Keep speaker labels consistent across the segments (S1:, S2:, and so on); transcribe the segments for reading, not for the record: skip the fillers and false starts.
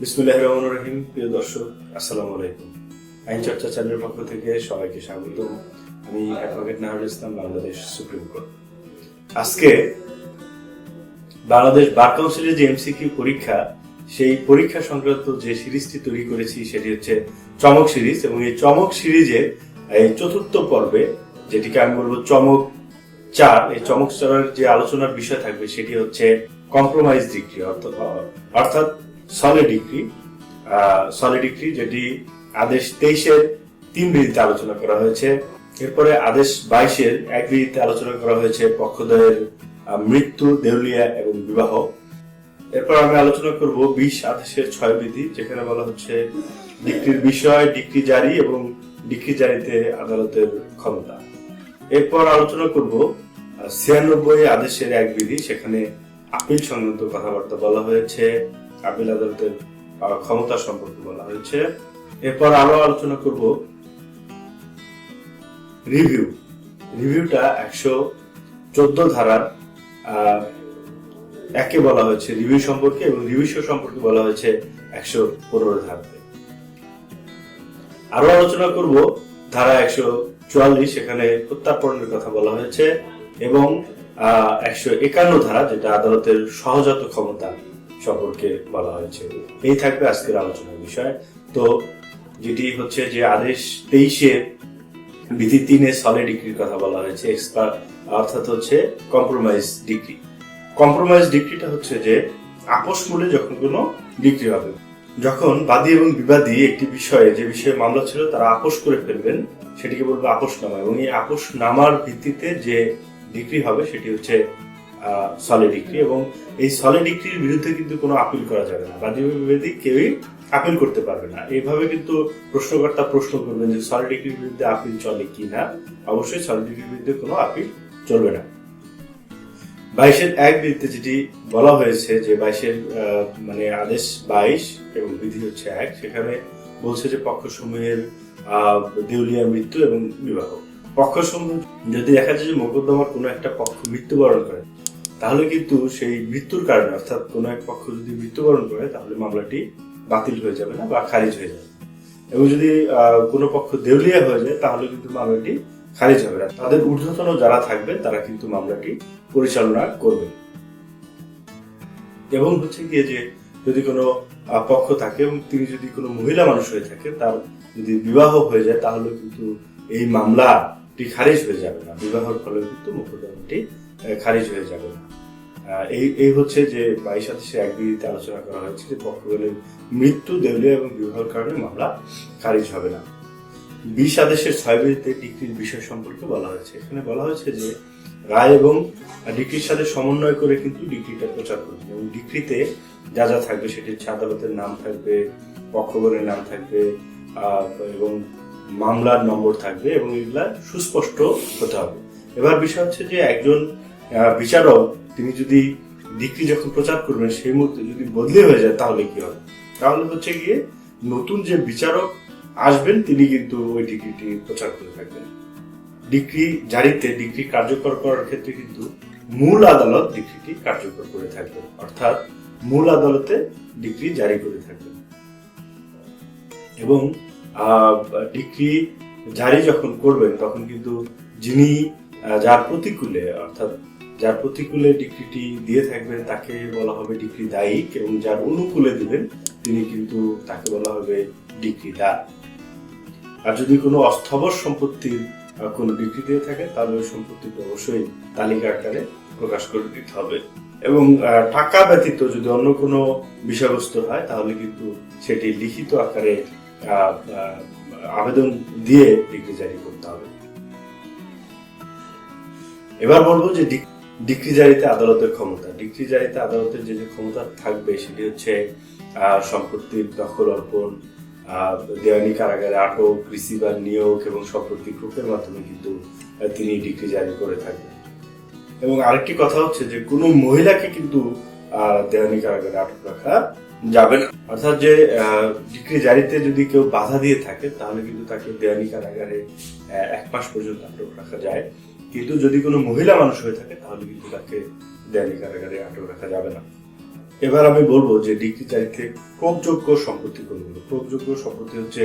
S1: বিসমিল্লাহির রহমানির রহিম। প্রিয় দর্শক, আসসালামু আলাইকুম। আইন চর্চা চ্যানেলের পক্ষ থেকে সবাইকে স্বাগত। আমি অ্যাডভোকেট নাহারুল ইসলাম, বাংলাদেশ সুপ্রিম কোর্ট। আজকে বাংলাদেশ বার কাউন্সিলের যে এমসিকিউ পরীক্ষা, সেই পরীক্ষা সংক্রান্ত যে সিরিজটি তৈরি করেছি সেটি হচ্ছে চমক সিরিজ, এবং এই চমক সিরিজের এই চতুর্থ পর্বে, যেটিকে আমি বলবো চমক 4, এই চমক 4-এর যে আলোচনার বিষয় থাকবে সেটি হচ্ছে কম্প্রোমাইজ ডিক্রি, অর্থাৎ সলিড ডিক্রি, যেটি আদেশ 23-এর 3 বিধিতে আলোচনা করা হয়েছে। এরপরে আদেশ 22-এর 1 বিধিতে আলোচনা করা হয়েছে পক্ষদ্বয়ের মৃত্যু, দেউলিয়া এবং বিবাহ। এরপর আমি আলোচনা করব 20 আদেশের 6 বিধি, যেখানে বলা হচ্ছে ডিক্রির বিষয়, ডিক্রি জারি এবং ডিক্রি জারিতে আদালতের ক্ষমতা। এরপর আলোচনা করব 96 আদেশের 1 বিধি, সেখানে আপিল সংক্রান্ত কথাবার্তা বলা হয়েছে, আপিল আদালতের ক্ষমতা সম্পর্কে বলা হয়েছে। এরপর আরো আলোচনা করব রিভিউটা 114 ধারার 1-এ বলা হয়েছে রিভিউ সম্পর্কে, এবং রিভিউ সম্পর্কে বলা হয়েছে 115 ধারাতে। আরো আলোচনা করব ধারা 144, সেখানে প্রত্যার্পণের কথা বলা হয়েছে, এবং 151 ধারা, যেটা আদালতের সহজাত ক্ষমতা সম্পর্কে বলা হয়েছে। এই থাকবে আজকের আলোচনার বিষয়। তো যেটি হচ্ছে যে আদেশ 23-এর বিধি 3-এ সলিড ডিক্রির কথা বলা হয়েছে, অর্থাৎ হচ্ছে কম্প্রোমাইজ ডিক্রি। কম্প্রোমাইজ ডিক্রিটা হচ্ছে যে আপোষ মূলে যখন কোনো ডিক্রি হবে, যখন বাদী এবং বিবাদী একটি বিষয়ে, যে বিষয়ে মামলা ছিল, তারা আপোষ করে ফেলবেন, সেটিকে বলবে আপোষনামা, এবং এই আপোষনামার ভিত্তিতে যে ডিক্রি হবে সেটি হচ্ছে সলিড ডিক্রি। এবং এই সলিড ডিক্রির বিরুদ্ধে কিন্তু কোনো আপিল করা যাবে না, বাদী এবং বিবাদী কেউই আপিল করতে পারবে না। এইভাবে কিন্তু প্রশ্নকর্তা প্রশ্ন করবেন যে সলিড ডিক্রির বিরুদ্ধে আপিল চলে কি না। অবশ্যই সলিড ডিক্রির বিরুদ্ধে কোনো আপিল চলবে না। 22-এর 1 বিধিতে যেটি বলা হয়েছে যে 22-এর মানে আদেশ 22 এবং বিধি হচ্ছে 1, সেখানে বলছে যে পক্ষসমূহের দেউলিয়া, মৃত্যু এবং বিবাহ। পক্ষসমূহ যদি দেখা যায় যে মোকদ্দমার কোনো একটা পক্ষ মৃত্যুবরণ করে, তাহলে কিন্তু সেই মৃত্যুর কারণে, অর্থাৎ কোনো এক পক্ষ যদি মৃত্যুবরণ করে, তাহলে মামলাটি বাতিল হয়ে যাবে না বা খারিজ হয়ে যাবে। এবং যদি কোনো পক্ষ দেউলিয়া হয়ে যায়, তাহলে কিন্তু মামলাটি খারিজ হবে না। তাদের ঊর্ধ্বতন যারা থাকবে তারা কিন্তু মামলাটি পরিচালনা করবে। এবং হচ্ছে গিয়ে যে যদি কোনো পক্ষ থাকে এবং তিনি যদি কোনো মহিলা মানুষ হয়ে থাকে, তার যদি বিবাহ হয়ে যায়, তাহলে কিন্তু এই মামলাটি খারিজ হয়ে যাবে না, বিবাহের ফলে কিন্তু মোকদ্দমাটি খারিজ হয়ে যাবে না। এই হচ্ছে যে 22 আদেশের 1 বিধিতে আলোচনা করা হয়েছে যে পক্ষগুলোর মৃত্যু, দেউলিয়া এবং বিবাহের কারণে মামলা খারিজ হবে না। 20 আদেশের 6 বিধিতে ডিক্রির বিষয় সম্পর্কে বলা হয়েছে। এখানে বলা হয়েছে যে রায় এবং ডিক্রির সাথে সমন্বয় করে কিন্তু ডিক্রিটা প্রচার করবে, এবং ডিক্রিতে যা যা থাকবে সেটি হচ্ছে আদালতের নাম থাকবে, পক্ষগণের নাম থাকবে, এবং মামলার নম্বর থাকবে, এবং এগুলা সুস্পষ্ট হতে হবে। এবার বিষয় হচ্ছে যে একজন বিচারক তিনি যদি ডিক্রি যখন প্রচার করবেন, সেই মুহূর্তে যদি বদলি হয়ে যায়, তাহলে কি হবে? তাহলে হচ্ছে গিয়ে নতুন যে বিচারক আসবেন, তিনি কিন্তু ওই ডিক্রিটি প্রচার করে থাকবেন। ডিক্রি জারিতে, ডিক্রি কার্যকর করার ক্ষেত্রে কিন্তু মূল আদালত ডিক্রিটি কার্যকর করে থাকবেন, অর্থাৎ মূল আদালতে ডিক্রি জারি করে থাকবেন। এবং ডিক্রি জারি যখন করবেন, তখন কিন্তু যিনি যার প্রতিকূলে ডিক্রিটি দিয়ে থাকবেন, তাকে বলা হবে ডিক্রি দায়িক, এবং যার অনুকূলে দিবেন তিনি কিন্তু তাকে বলা হবে ডিক্রিদার। আর যদি কোনো অস্থাবর সম্পত্তির কোনো ডিক্রি দিয়ে থাকে, তাহলে ওই সম্পত্তিটা অবশ্যই তালিকা আকারে প্রকাশ করে দিতে হবে। এবং টাকা ব্যতীত যদি অন্য কোনো বিষয়বস্তু হয়, তাহলে কিন্তু সেটি লিখিত আকারে আবেদন দিয়ে ডিক্রি জারি করতে হবে। এবার বলবো যে ডিক্রি জারিতে আদালতের ক্ষমতা। ডিক্রি জারিতে আদালতের যে ক্ষমতা থাকবে সেটি হচ্ছে সম্পত্তির দখল, অর্পণ, দেওয়ানি কারাগারে আটক, রিসিভার নিয়োগ এবং সম্পত্তি ক্রোকের মাধ্যমে কিন্তু তিনি ডিক্রি জারি করে থাকবেন। এবং আরেকটি কথা হচ্ছে যে কোনো মহিলাকে কিন্তু দেওয়ানি কারাগারে আটক রাখা যাবে না। অর্থাৎ যে ডিক্রি জারিতে যদি কেউ বাধা দিয়ে থাকে, তাহলে কিন্তু তাকে দেওয়ানি কারাগারে 1 মাস পর্যন্ত আটক রাখা যায়। কিন্তু যদি কোনো মহিলা মানুষ হয়ে থাকে, তাহলে কিন্তু তাকে দেওয়ানি কারাগারে আটক রাখা যাবে না। এবার আমি বলবো যে ডিগ্রি জারিতে প্রয়োগযোগ্য সম্পত্তি কোনগুলো। প্রয়োগযোগ্য সম্পত্তি হচ্ছে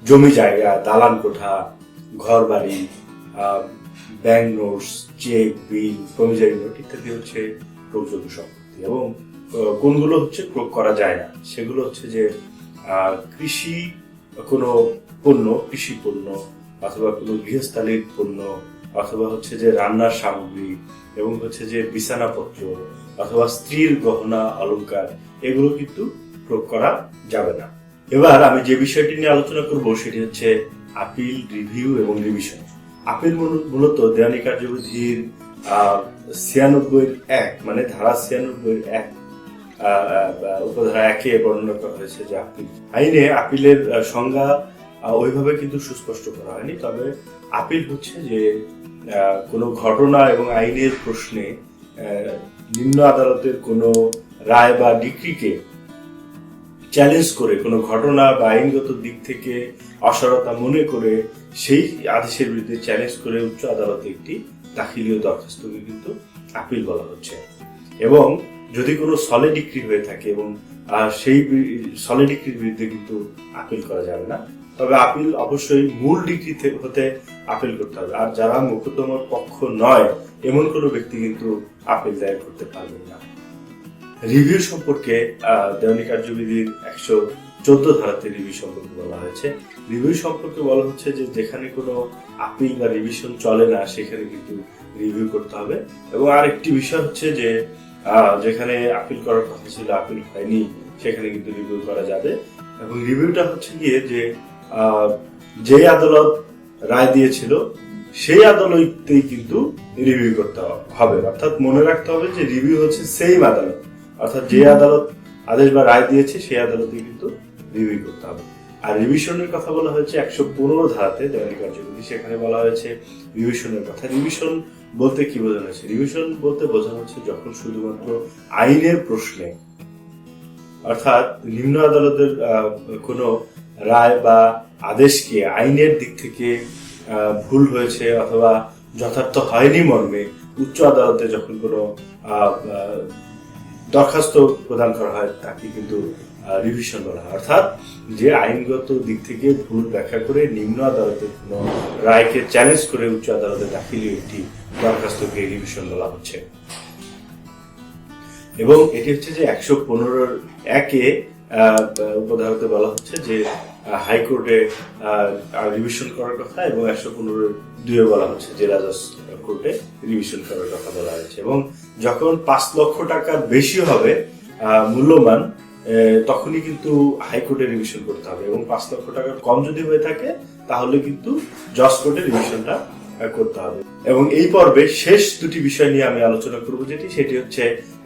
S1: জমি জায়গা, দালান কোঠা, ঘর বাড়ি, ব্যাংক নোটস, চেক, বিল, প্রমিজারি নোট ইত্যাদি হচ্ছে প্রয়োগযোগ্য সম্পত্তি। এবং কোনগুলো হচ্ছে প্রয়োগ করা যায় না সেগুলো হচ্ছে যে কৃষি কোনো পণ্য, কৃষি পণ্য অথবা কোনো গৃহস্থালির পণ্য অথবা হচ্ছে যে রান্নার সামগ্রী এবং হচ্ছে যে বিছানাপত্র অথবা স্ত্রীর গহনা অলংকার, এগুলো কিন্তু প্রয়োগ করা যাবে না। এবার আমি যে বিষয়টি নিয়ে আলোচনা করব সেটি হচ্ছে আপিল, রিভিউ এবং রিভিশন। আপিল মূলত দেওয়ানি কার্যবিধির 96(1) মানে ধারা 96(1) উপধারা 1-এ বর্ণনা করা হয়েছে যে আপিল আইনে আপিলের সংজ্ঞা ওইভাবে কিন্তু সুস্পষ্ট করা হয়নি। তবে আপিল হচ্ছে যে কোনো ঘটনা এবং আইনের প্রশ্নে নিম্ন আদালতের কোনো রায় বা ডিক্রিকে চ্যালেঞ্জ করে, কোনো ঘটনা বা আইনগত দিক থেকে অসারতা মনে করে সেই আদেশের বিরুদ্ধে চ্যালেঞ্জ করে উচ্চ আদালতে একটি দাখিলীয় দরখাস্তকে কিন্তু আপিল বলা হচ্ছে। এবং যদি কোনো সলে ডিক্রি হয়ে থাকে এবং সেই সলে ডিক্রির বিরুদ্ধে কিন্তু আপিল করা যাবে না। তবে আপিল অবশ্যই মূল ডিক্রি হতে আপিল করতে হবে। আর যারা মোকদ্দমার পক্ষ নয় এমন কোনো ব্যক্তি কিন্তু আপিল দায়ের করতে পারবেন না। রিভিউ সম্পর্কে দেওয়ানি কার্যবিধির 114 ধারাতে রিভিউ সম্পর্কে বলা হয়েছে। রিভিউ সম্পর্কে বলা হচ্ছে যে যেখানে কোনো আপিল বা রিভিশন চলে না সেখানে কিন্তু রিভিউ করতে হবে। এবং আরেকটি বিষয় হচ্ছে যে যেখানে আপিল করার কথা ছিল আপিল হয়নি সেখানে কিন্তু রিভিউ করা যাবে। এবং রিভিউটা হচ্ছে গিয়ে যে আদালত রায় দিয়েছিল সেই আদালতেই কিন্তু রিভিউ করতে হবে। অর্থাৎ মনে রাখতে হবে যে রিভিউ হচ্ছে সেই আদালত, অর্থাৎ যে আদালত আদেশ বা রায় দিয়েছে সেই আদালতে কিন্তু রিভিউ করতে হবে। আর রিভিশনের কথা বলা হয়েছে 115 ধারাতে দেওয়ানি কার্যবিধি, সেখানে বলা হয়েছে রিভিশনের কথা। রিভিশন বলতে কি বোঝানো হচ্ছে? রিভিশন বলতে বোঝানো হচ্ছে যখন শুধুমাত্র আইনের প্রশ্নে, অর্থাৎ নিম্ন আদালতের কোনো রায় বা আদেশকে আইনের দিক থেকে ভুল হয়েছে অথবা যথার্থ হয়নি মর্মে উচ্চ আদালতে যখন কোনো দরখাস্ত প্রদান করা হয় তাকে কিন্তু রিভিশন বলা হয়। অর্থাৎ যে আইনগত দিক থেকে ভুল ব্যাখ্যা করে নিম্ন আদালতের কোনো রায়কে চ্যালেঞ্জ করে উচ্চ আদালতে দাখিল একটি দরখাস্তকে রিভিশন বলা হচ্ছে। এবং এটি হচ্ছে যে 115(1)-এ উপধারাতে বলা হচ্ছে যে হাইকোর্টে রিভিশন করার কথা, এবং 115(2)-এ বলা হচ্ছে যে রাজস্ব কোর্টে রিভিশন করার কথা বলা হয়েছে। এবং যখন 5 লক্ষ টাকার বেশি হবে মূল্যমান তখনই কিন্তু হাইকোর্টে রিভিশন করতে হবে, এবং 5 লক্ষ টাকার কম যদি হয়ে থাকে তাহলে কিন্তু জজ কোর্টে রিভিশনটা করতে হবে। এবং এই পর্বে শেষ দুটি বিষয় নিয়ে আমি আলোচনা করব, সেটি হচ্ছে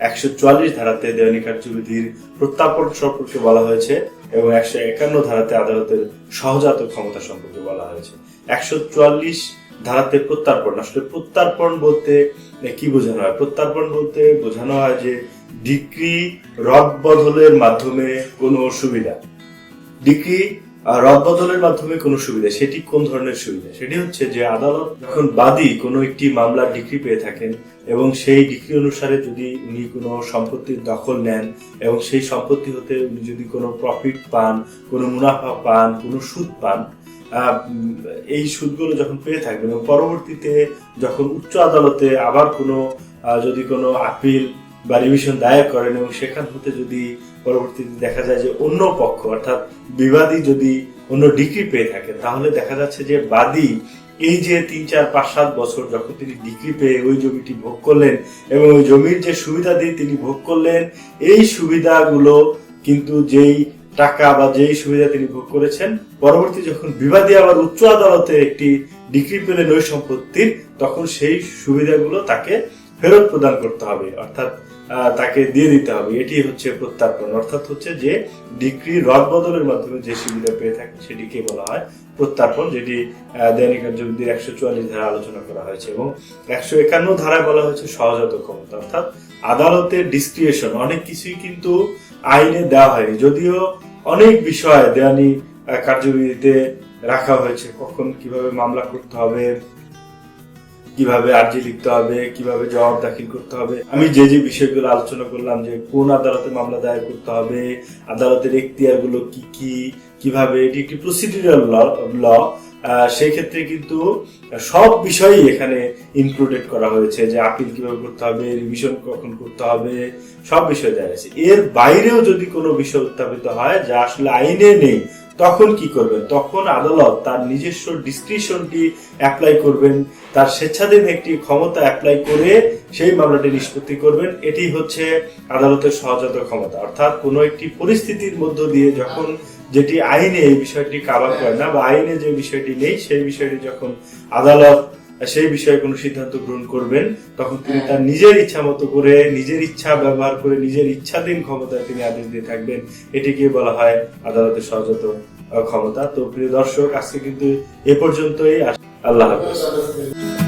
S1: 144 ধারাতে দেওয়ানি কার্যবিধির প্রত্যাপন সম্পর্কে বলা হয়েছে এবং 151 ধারাতে আদালতের সহজাত ক্ষমতা সম্পর্কে বলা হয়েছে। 144 ধারাতে প্রত্যার্পণ, আসলে প্রত্যার্পণ বলতে কি বোঝানো হয়? প্রত্যার্পণ বলতে বোঝানো হয় যে ডিক্রি রদবদলের মাধ্যমে কোনো সুবিধা, ডিক্রি রদবদলের মাধ্যমে কোনো সুবিধা, সেটি কোন ধরনের সুবিধা? সেটি হচ্ছে যে আদালত যখন বাদী কোনো একটি মামলার ডিক্রি পেয়ে থাকেন এবং সেই ডিক্রি অনুসারে যদি উনি কোনো সম্পত্তির দখল নেন এবং সেই সম্পত্তি হতে উনি যদি কোনো প্রফিট পান, কোনো মুনাফা পান, কোনো সুদ পান, এই সুদগুলো যখন পেয়ে থাকবেন এবং পরবর্তীতে যখন উচ্চ আদালতে আবার যদি কোনো আপিল বা রিভিশন দায়ের করেন এবং সেখান হতে যদি পরবর্তীতে দেখা যায় যে অন্য পক্ষ অর্থাৎ বিবাদী যদি অন্য ডিক্রি পেয়ে থাকে, তাহলে দেখা যাচ্ছে যে বাদী এই যে 3, 4, 5, 7 বছর যখন তিনি ডিক্রি পেয়ে ওই জমিটি ভোগ করলেন এবং ওই জমির যে সুবিধা দিয়ে তিনি ভোগ করলেন, এই সুবিধাগুলো কিন্তু যেই টাকা বা যেই সুবিধা তিনি ভোগ করেছেন, পরবর্তী যখন বিবাদী আবার উচ্চ আদালতে একটি ডিক্রি পেলেন ওই সম্পত্তির, তখন সেই সুবিধাগুলো তাকে ফেরত প্রদান করতে হবে, অর্থাৎ তাকে দিয়ে দিতে হবে। এটি হচ্ছে প্রত্যার্পণ, অর্থাৎ হচ্ছে যে ডিক্রি রদবদলের মাধ্যমে যে সুবিধা পেয়ে থাকে সেটিকে বলা হয় প্রত্যার্পণ, যেটি দেওয়ানি কার্যবিধির 144 ধারা আলোচনা করা হয়েছে। এবং 151 ধারায় বলা হয়েছে সহজাত ক্ষমতা, অর্থাৎ আদালতের ডিসক্রিপশন। অনেক কিছুই কিন্তু আইনে দেওয়া হয়নি, যদিও অনেক বিষয় দেওয়ানি কার্যবিধিতে রাখা হয়েছে, কখন কিভাবে মামলা করতে হবে, কিভাবে আর্জি লিখতে হবে, কিভাবে জবাব দাখিল করতে হবে। আমি যে যে বিষয়গুলো আলোচনা করলাম, যে কোন আদালতে মামলা দায়ের করতে হবে, আদালতের এখতিয়ারগুলো কি কি, কিভাবে, এটি একটি প্রসিডিউরাল ল, সেই ক্ষেত্রে কিন্তু সব বিষয়ই এখানে ইনক্লুডেড করা হয়েছে, যে আপিল কিভাবে করতে হবে, রিভিশন কখন করতে হবে, সব বিষয় দেওয়া হয়েছে। এর বাইরেও যদি কোনো বিষয় উত্থাপিত হয় যা আসলে আইনে নেই, তখন কি করবেন? তখন আদালত তার নিজস্ব ডিসক্রিশনটি অ্যাপ্লাই করবেন, তার স্বেচ্ছাধীন একটি ক্ষমতা অ্যাপ্লাই করে সেই মামলাটি নিষ্পত্তি করবেন। এটি হচ্ছে আদালতের সহজাত ক্ষমতা। অর্থাৎ কোনো একটি পরিস্থিতির মধ্য দিয়ে যখন যেটি আইনে এই বিষয়টি কাভার করে না, বা আইনে যে বিষয়টি নেই সেই বিষয়টি যখন আদালত সেই বিষয়ে কোনো সিদ্ধান্ত গ্রহণ করবেন, তখন তিনি তার নিজের ইচ্ছা মতো করে, নিজের ইচ্ছা ব্যবহার করে, নিজের ইচ্ছাধীন ক্ষমতায় তিনি আদেশ দিয়ে থাকবেন। এটিকে বলা হয় আদালতের সহজাত ক্ষমতা। তো প্রিয় দর্শক, আজকে কিন্তু এ পর্যন্তই। আল্লাহ হাফেজ।